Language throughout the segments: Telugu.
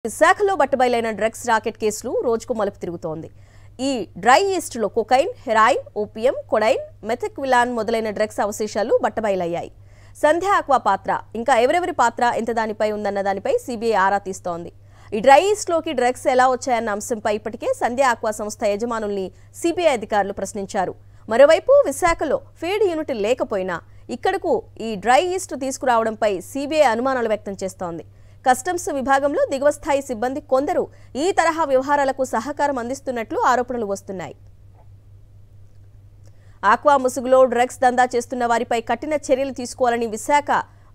విశాఖలో బట్టబయలైన డ్రగ్స్ రాకెట్ కేసులు రోజుకు మలుపు తిరుగుతోంది. ఈ డ్రై ఈస్ట్ లో కొకైన్, హెరాయిన్, ఓపియం, కొడైన్, మెథిక్విలాన్ మొదలైన డ్రగ్స్ అవశేషాలు బట్టబయలయ్యాయి. సంధ్య ఆక్వా పాత్ర ఇంకా ఎవరెవరి పాత్ర ఎంత దానిపై ఉందన్న దానిపై సిబిఐ ఆరా తీస్తోంది. ఈ డ్రై ఈస్ట్ లోకి డ్రగ్స్ ఎలా వచ్చాయన్న అంశంపై ఇప్పటికే సంధ్య ఆక్వా సంస్థ యజమానుల్ని సిబిఐ అధికారులు ప్రశ్నించారు. మరోవైపు విశాఖలో ఫీడ్ యూనిట్ లేకపోయినా ఇక్కడకు ఈ డ్రై ఈస్ట్ తీసుకురావడంపై సిబిఐ అనుమానాలు వ్యక్తం చేస్తోంది. కస్టమ్స్ విభాగంలో దిగువ స్థాయి సిబ్బంది కొందరు ఈ తరహా వ్యవహారాలకు సహకారం అందిస్తున్నట్లు ఆరోపణలు వస్తున్నాయి. ఆక్వా ముసుగులో డ్రగ్స్ దందా చేస్తున్న వారిపై కఠిన చర్యలు తీసుకోవాలని Visakha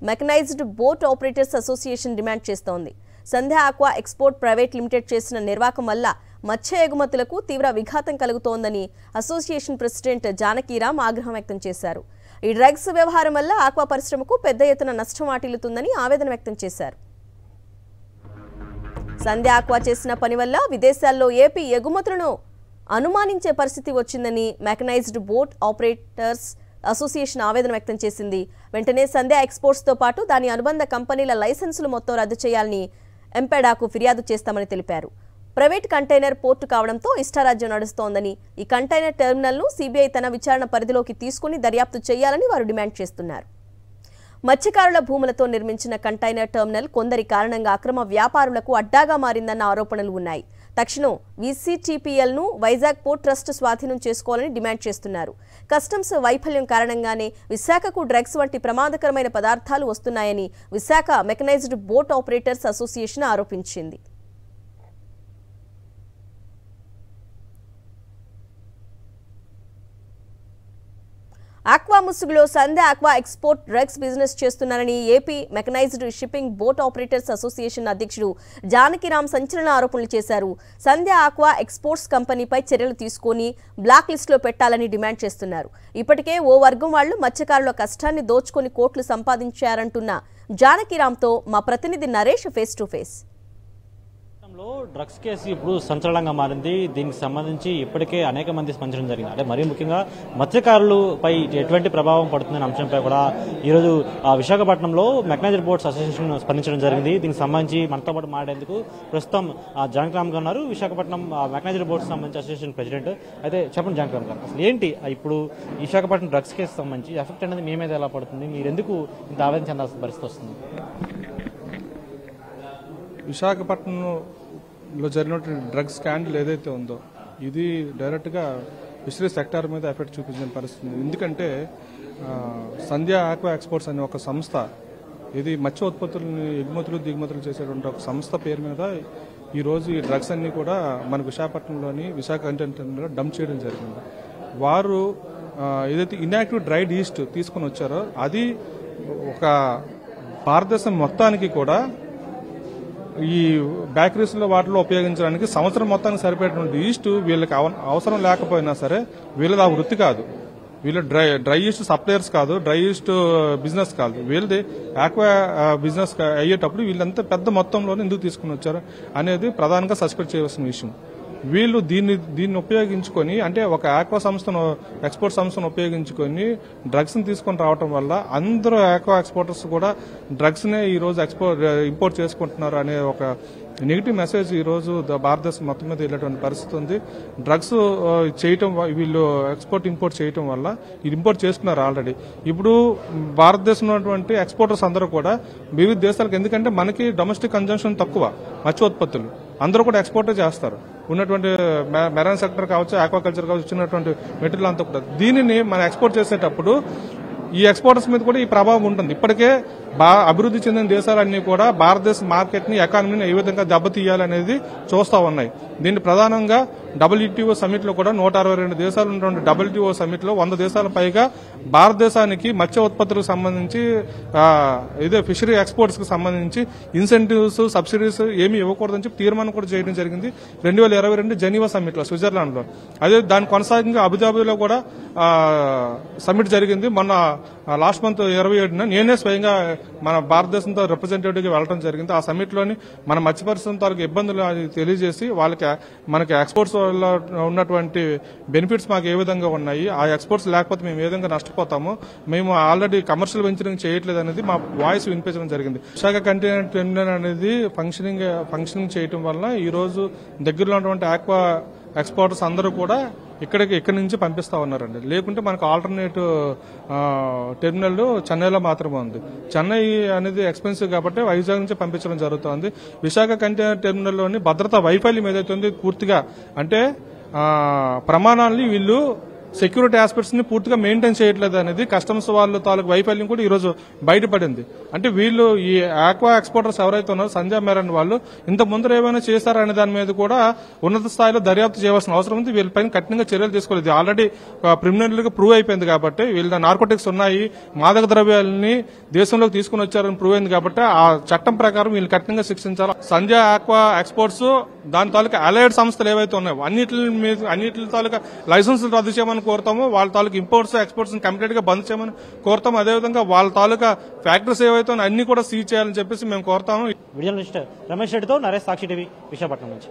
mechanised boat operators association demand చేస్తోంది. సంధ్య ఆక్వా ఎక్స్పోర్ట్ ప్రైవేట్ లిమిటెడ్ చేసిన నిర్వాకం వల్ల మత్స్య ఎగుమతులకు తీవ్ర విఘాతం కలుగుతోందని అసోసియేషన్ ప్రెసిడెంట్ జానకీరామ్ ఆగ్రహం వ్యక్తం చేశారు. ఈ డ్రగ్స్ వ్యవహారం వల్ల ఆక్వా పరిశ్రమకు పెద్ద ఎత్తున నష్టం వాటిల్లుతుందని ఆవేదన వ్యక్తం చేశారు. సంధ్య ఆక్వా చేసిన పని వల్ల విదేశాల్లో ఏపీ ఎగుమతులను అనుమానించే పరిస్థితి వచ్చిందని మెకనైజ్డ్ బోట్ ఆపరేటర్స్ అసోసియేషన్ ఆవేదన వ్యక్తం చేసింది. వెంటనే సంధ్య ఎక్స్పోర్ట్స్తో పాటు దాని అనుబంధ కంపెనీల లైసెన్సులు మొత్తం రద్దు చేయాలని ఎంపెడాకు ఫిర్యాదు చేస్తామని తెలిపారు. ప్రైవేట్ కంటైనర్ పోర్టు కావడంతో ఇష్టారాజ్యం నడుస్తోందని, ఈ కంటైనర్ టెర్మినల్ను సిబిఐ తన విచారణ పరిధిలోకి తీసుకుని దర్యాప్తు చేయాలని వారు డిమాండ్ చేస్తున్నారు. మత్స్యకారుల భూములతో నిర్మించిన కంటైనర్ టెర్మినల్ కొందరి కారణంగా అక్రమ వ్యాపారులకు అడ్డాగా మారిందన్న ఆరోపణలు ఉన్నాయి. తక్షణం విసిటిపిఎల్ను వైజాగ్ పోర్ట్ ట్రస్ట్ స్వాధీనం చేసుకోవాలని డిమాండ్ చేస్తున్నారు. కస్టమ్స్ వైఫల్యం కారణంగానే విశాఖకు డ్రగ్స్ వంటి ప్రమాదకరమైన పదార్థాలు వస్తున్నాయని Visakha mechanised boat operators association ఆరోపించింది. ఆక్వా ముసుగులో సంధ్య ఆక్వా ఎక్స్పోర్ట్ డ్రగ్స్ బిజినెస్ చేస్తున్నారని AP mechanised shipping boat operators association అధ్యక్షుడు జానకీరామ్ సంచలన ఆరోపణలు చేశారు. సంధ్య ఆక్వా ఎక్స్పోర్ట్స్ కంపెనీపై చర్యలు తీసుకుని బ్లాక్ లిస్టులో పెట్టాలని డిమాండ్ చేస్తున్నారు. ఇప్పటికే ఓ వర్గం వాళ్లు మత్స్యకారుల కష్టాన్ని దోచుకొని కోట్లు సంపాదించారంటున్న జానకీరామ్తో మా ప్రతినిధి Naresh face to face. Drugs case ఇప్పుడు సంచలనంగా మారింది. దీనికి సంబంధించి ఇప్పటికే అనేక మంది స్పందించడం జరిగింది. అంటే మరీ ముఖ్యంగా మత్స్యకారులపై ఎటువంటి ప్రభావం పడుతుందనే అంశంపై కూడా ఈరోజు విశాఖపట్నంలో మెకనైజ్డ్ బోట్స్ అసోసియేషన్ స్పందించడం జరిగింది. దీనికి సంబంధించి మనతో పాటు మాట్లాడేందుకు ప్రస్తుతం జానకీరామ్ గారు ఉన్నారు, విశాఖపట్నం మెకనైజ్డ్ బోట్స్ సంబంధించి అసోసియేషన్ ప్రెసిడెంట్. అయితే చెప్పండి జానకీరామ్ గారు, అసలు ఏంటి ఇప్పుడు విశాఖపట్నం డ్రగ్స్ కేసు సంబంధించి ఎఫెక్ట్ అనేది మీ మీద ఎలా పడుతుంది? మీరు ఎందుకు ఇంత ఆవేదన చెందాల్సిన పరిస్థితి వస్తుంది? విశాఖపట్నంలో జరిగినటువంటి డ్రగ్స్ స్కాండల్ ఏదైతే ఉందో ఇది డైరెక్ట్గా ఫిషరీస్ సెక్టార్ మీద ఎఫెక్ట్ చూపించిన పరిస్థితి. ఎందుకంటే సంధ్య ఆక్వా ఎక్స్పోర్ట్స్ అనే ఒక సంస్థ, ఇది మత్స్య ఉత్పత్తులను ఎగుమతులు దిగుమతులు చేసేటువంటి ఒక సంస్థ పేరు మీద ఈరోజు ఈ డ్రగ్స్ అన్ని కూడా మన విశాఖపట్నంలోని విశాఖ కంటైనర్లో డంప్ చేయడం జరిగింది. వారు ఏదైతే ఇన్యాక్టివ్ డ్రైడ్ ఈస్ట్ తీసుకుని వచ్చారో అది ఒక భారతదేశం మొత్తానికి కూడా ఈ బేకరీస్లో వాటిలో ఉపయోగించడానికి సంవత్సరం మొత్తానికి సరిపోయేటువంటి ఈస్ట్ వీళ్ళకి అవసరం లేకపోయినా సరే వీళ్ళది ఆ వృత్తి కాదు, వీళ్ళు డ్రై ఈస్ట్ సప్లయర్స్ కాదు, డ్రై ఈస్ట్ బిజినెస్ కాదు, వీళ్ళది ఆక్వా బిజినెస్ అయ్యేటప్పుడు వీళ్ళంతా పెద్ద మొత్తంలోనే ఎందుకు తీసుకుని వచ్చారు అనేది ప్రధానంగా సస్పెక్ట్ చేయవలసిన విషయం. వీళ్ళు దీన్ని ఉపయోగించుకొని, అంటే ఒక ఆక్వా సంస్థను ఎక్స్పోర్ట్ సంస్థను ఉపయోగించుకొని డ్రగ్స్ని తీసుకొని రావడం వల్ల అందరూ ఆక్వా ఎక్స్పోర్టర్స్ కూడా డ్రగ్స్నే ఈరోజు ఇంపోర్ట్ చేసుకుంటున్నారు అనే ఒక నెగిటివ్ మెసేజ్ ఈరోజు భారతదేశం మొత్తం మీద వెళ్ళేటువంటి పరిస్థితి ఉంది. డ్రగ్స్ చేయటం, వీళ్ళు ఎక్స్పోర్ట్ ఇంపోర్ట్ చేయటం వల్ల ఇది ఇంపోర్ట్ చేసుకున్నారు ఆల్రెడీ. ఇప్పుడు భారతదేశంలో ఉన్నటువంటి ఎక్స్పోర్టర్స్ అందరూ కూడా వివిధ దేశాలకు, ఎందుకంటే మనకి డొమెస్టిక్ కన్జంప్షన్ తక్కువ, మత్స్యోత్పత్తులు అందరూ కూడా ఎక్స్పోర్ట్ చేస్తారు. ఉన్నటువంటి మెరైన్ సెక్టర్ కావచ్చు, ఆక్వాకల్చర్ కావచ్చు, వచ్చినటువంటి మెటీరియల్ అంతా కూడా దీనిని మనం ఎక్స్పోర్ట్ చేసేటప్పుడు ఈ ఎక్స్పోర్టర్స్ మీద కూడా ఈ ప్రభావం ఉంటుంది. ఇప్పటికే అభివృద్ధి చెందిన దేశాలన్నీ కూడా భారతదేశ మార్కెట్ ని, ఎకానమీని ఏ విధంగా దెబ్బతీయాలనేది చూస్తా ఉన్నాయి. దీన్ని ప్రధానంగా WTO సమిట్ లో కూడా 162 దేశాలు ఉన్నటువంటి WTO సమిట్ లో 100 దేశాల పైగా భారతదేశానికి మత్స్య ఉత్పత్తులకు సంబంధించి ఇదే ఫిషరీ ఎక్స్పోర్ట్స్ కి సంబంధించి ఇన్సెంటివ్స్, సబ్సిడీస్ ఏమీ ఇవ్వకూడదని చెప్పి తీర్మానం కూడా చేయడం జరిగింది 2022 జెనీవా సమిట్ లో, స్విట్జర్లాండ్ లో. అదే దాని కొనసాగింగా అబుదాబిలో కూడా సమిట్ జరిగింది మొన్న లాస్ట్ మంత్ 27న. నేనే స్వయంగా మన భారతదేశంతో రిప్రజెంటేటివ్గా వెళ్ళడం జరిగింది. ఆ సమ్మిట్లోని మన మత్స్య పరిశ్రమ తాలూకు ఇబ్బందులు తెలియజేసి వాళ్ళకి మనకి ఎక్స్పోర్ట్స్ వల్ల ఉన్నటువంటి బెనిఫిట్స్ మాకు ఏ విధంగా ఉన్నాయి, ఆ ఎక్స్పోర్ట్స్ లేకపోతే మేము ఏ విధంగా నష్టపోతాము, మేము ఆల్రెడీ కమర్షియల్ వెంచరింగ్ చేయట్లేదు అనేది మా వాయిస్ వినిపించడం జరిగింది. విశాఖ కంటైనర్ టెర్మినల్ అనేది ఫంక్షనింగ్ చేయడం వల్ల ఈ రోజు దగ్గరలో ఉన్నటువంటి ఆక్వా ఎక్స్పోర్టర్స్ అందరూ కూడా ఇక్కడి నుంచి పంపిస్తా ఉన్నారండి. లేకుంటే మనకు ఆల్టర్నేటివ్ టెర్మినల్ చెన్నైలో మాత్రమే ఉంది. చెన్నై అనేది ఎక్స్పెన్సివ్ కాబట్టి వైజాగ్ నుంచి పంపించడం జరుగుతుంది. విశాఖ కంటైనర్ టెర్మినల్లోని భద్రతా వైఫల్యం ఏదైతే ఉంది పూర్తిగా అంటే ప్రమాణాలని వీళ్ళు సెక్యూరిటీ ఆస్పెక్ట్స్ ని పూర్తిగా మెయింటైన్ చేయట్లేదు అనేది కస్టమ్స్ వాళ్ళ తాలూకు వైఫల్యం కూడా ఈ రోజు బయటపడింది. అంటే వీళ్ళు ఈ ఆక్వా ఎక్స్పోర్టర్స్ ఎవరైతే ఉన్నారో సంజయ్ మెరన్ వాళ్ళు ఇంత ముందర ఏమైనా చేశారనే దాని మీద కూడా ఉన్నత స్థాయిలో దర్యాప్తు చేయవలసిన అవసరం ఉంది. వీళ్ళపైన కఠినంగా చర్యలు తీసుకోలేదు. ఆల్రెడీ ప్రిలిమినరీ గా ప్రూవ్ అయిపోయింది కాబట్టి వీళ్ళ నార్కోటిక్స్ ఉన్నాయి, మాదక ద్రవ్యాలని దేశంలోకి తీసుకుని వచ్చారని ప్రూవ్ అయింది కాబట్టి ఆ చట్టం ప్రకారం వీళ్ళు కఠినంగా శిక్షించాలి. సంజయ్ ఆక్వా ఎక్స్పోర్ట్స్ దాని తాలూకా అలైడ్ సంస్థలు ఏవైతే ఉన్నాయో అన్నిటి తాలూకా లైసెన్సులు రద్దు చేయమని కోరుతాము. వాళ్ళ తాలూకా ఇంపోర్ట్స్ ఎక్స్పోర్ట్స్ కంప్లీట్ గా బంద్ చేయమని కోరుతాము. అదేవిధంగా వాళ్ళ తాలూకా ఫ్యాక్టరీస్ ఏవైతే అన్ని కూడా సీజ్ చేయాలని చెప్పేసి మేము కోరుతాము. జర్నలిస్ట్ రమేష్ రెడ్డితో నరేష్, సాక్షి టీవీ, విశాఖపట్నం నుంచి.